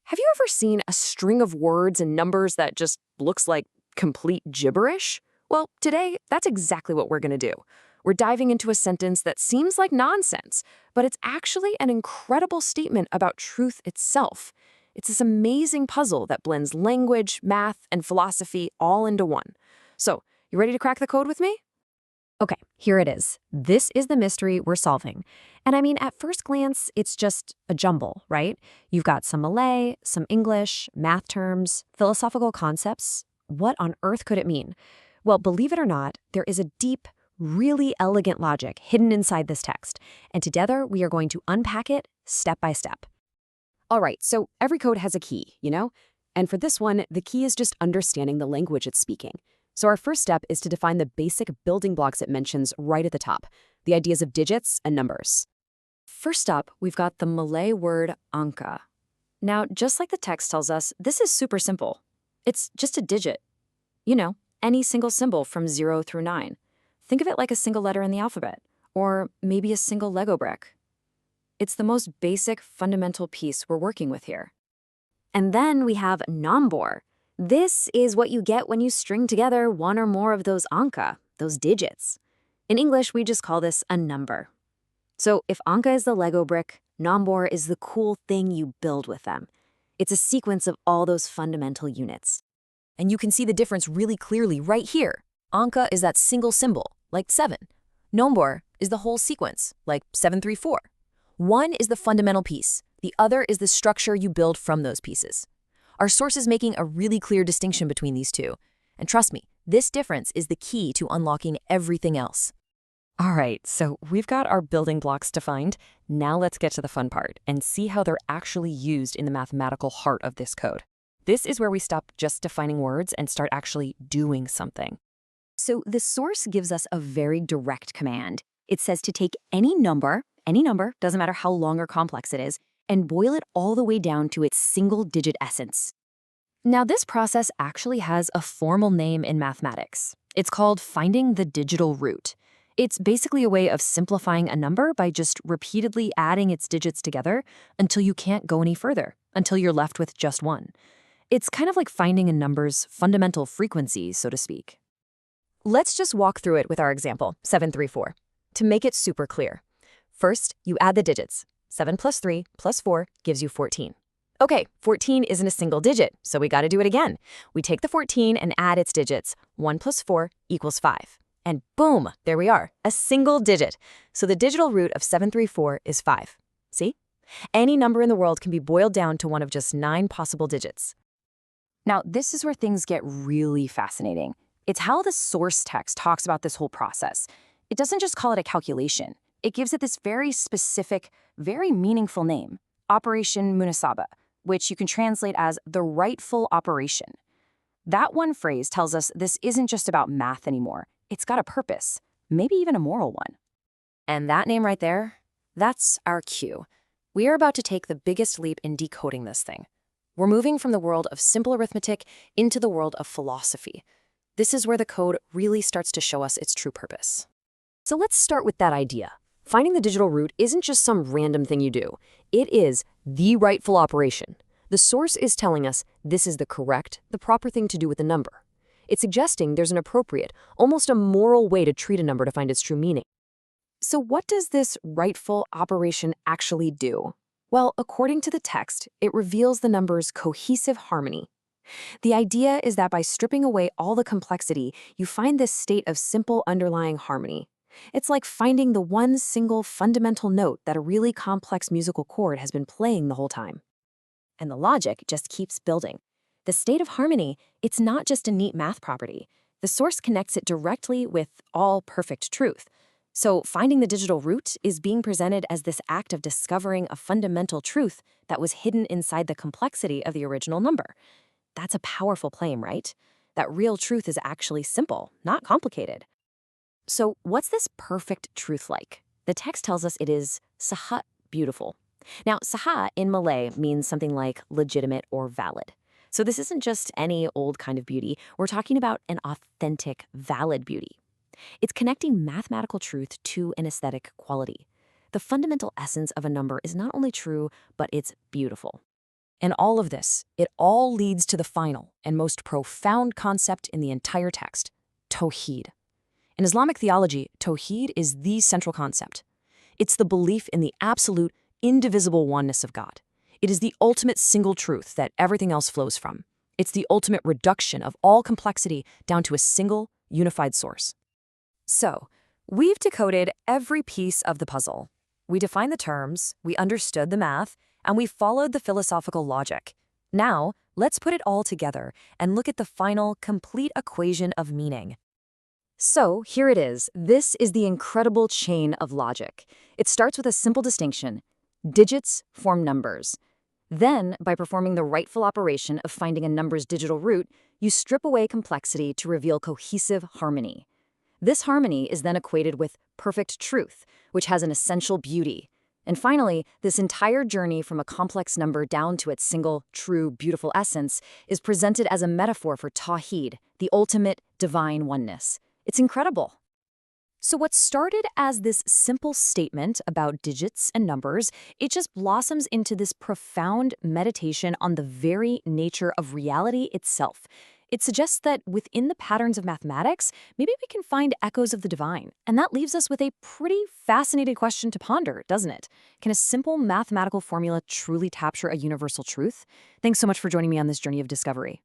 Have you ever seen a string of words and numbers that just looks like complete gibberish? Well, today, that's exactly what we're going to do. We're diving into a sentence that seems like nonsense, but it's actually an incredible statement about truth itself. It's this amazing puzzle that blends language, math, and philosophy all into one. So, you ready to crack the code with me? Okay, here it is. This is the mystery we're solving. And I mean, at first glance, it's just a jumble, right? You've got some Malay, some English, math terms, philosophical concepts. What on earth could it mean? Well, believe it or not, there is a deep, really elegant logic hidden inside this text. And together, we are going to unpack it step by step. All right, so every code has a key, you know? And for this one, the key is just understanding the language it's speaking. So our first step is to define the basic building blocks it mentions right at the top, the ideas of digits and numbers. First up, we've got the Malay word angka. Now, just like the text tells us, this is super simple. It's just a digit. You know, any single symbol from 0 through 9. Think of it like a single letter in the alphabet, or maybe a single Lego brick. It's the most basic, fundamental piece we're working with here. And then we have nombor. This is what you get when you string together one or more of those angka, those digits. In English, we just call this a number. So if angka is the Lego brick, nombor is the cool thing you build with them. It's a sequence of all those fundamental units. And you can see the difference really clearly right here. Angka is that single symbol, like 7. Nombor is the whole sequence, like 734. One is the fundamental piece. The other is the structure you build from those pieces. Our source is making a really clear distinction between these two. And trust me, this difference is the key to unlocking everything else. All right, so we've got our building blocks defined. Now let's get to the fun part and see how they're actually used in the mathematical heart of this code. This is where we stop just defining words and start actually doing something. So the source gives us a very direct command. It says to take any number, doesn't matter how long or complex it is, and boil it all the way down to its single-digit essence. Now, this process actually has a formal name in mathematics. It's called finding the digital root. It's basically a way of simplifying a number by just repeatedly adding its digits together until you can't go any further, until you're left with just one. It's kind of like finding a number's fundamental frequency, so to speak. Let's just walk through it with our example, 734, to make it super clear. First, you add the digits. 7 plus 3 plus 4 gives you 14. Okay, 14 isn't a single digit, so we got to do it again. We take the 14 and add its digits. 1 plus 4 equals 5. And boom, there we are, a single digit. So the digital root of 734 is 5. See? Any number in the world can be boiled down to one of just 9 possible digits. Now, this is where things get really fascinating. It's how the source text talks about this whole process. It doesn't just call it a calculation. It gives it this very specific, very meaningful name, Operation Munasaba, which you can translate as the rightful operation. That one phrase tells us this isn't just about math anymore. It's got a purpose, maybe even a moral one. And that name right there, that's our cue. We are about to take the biggest leap in decoding this thing. We're moving from the world of simple arithmetic into the world of philosophy. This is where the code really starts to show us its true purpose. So let's start with that idea. Finding the digital root isn't just some random thing you do. It is the rightful operation. The source is telling us this is the correct, the proper thing to do with a number. It's suggesting there's an appropriate, almost a moral way to treat a number to find its true meaning. So what does this rightful operation actually do? Well, according to the text, it reveals the number's cohesive harmony. The idea is that by stripping away all the complexity, you find this state of simple underlying harmony. It's like finding the one single fundamental note that a really complex musical chord has been playing the whole time. And the logic just keeps building. The state of harmony, it's not just a neat math property. The source connects it directly with all perfect truth. So finding the digital root is being presented as this act of discovering a fundamental truth that was hidden inside the complexity of the original number. That's a powerful claim, right? That real truth is actually simple, not complicated. So what's this perfect truth like? The text tells us it is saha, beautiful. Now, saha in Malay means something like legitimate or valid. So this isn't just any old kind of beauty. We're talking about an authentic, valid beauty. It's connecting mathematical truth to an aesthetic quality. The fundamental essence of a number is not only true, but it's beautiful. And all of this, it all leads to the final and most profound concept in the entire text, tawhid. In Islamic theology, tawhid is the central concept. It's the belief in the absolute, indivisible oneness of God. It is the ultimate single truth that everything else flows from. It's the ultimate reduction of all complexity down to a single, unified source. So, we've decoded every piece of the puzzle. We defined the terms, we understood the math, and we followed the philosophical logic. Now, let's put it all together and look at the final, complete equation of meaning. So, here it is. This is the incredible chain of logic. It starts with a simple distinction. Digits form numbers. Then, by performing the rightful operation of finding a number's digital root, you strip away complexity to reveal cohesive harmony. This harmony is then equated with perfect truth, which has an essential beauty. And finally, this entire journey from a complex number down to its single, true, beautiful essence is presented as a metaphor for tawhid, the ultimate divine oneness. It's incredible. So what started as this simple statement about digits and numbers, it just blossoms into this profound meditation on the very nature of reality itself. It suggests that within the patterns of mathematics, maybe we can find echoes of the divine. And that leaves us with a pretty fascinating question to ponder, doesn't it? Can a simple mathematical formula truly capture a universal truth? Thanks so much for joining me on this journey of discovery.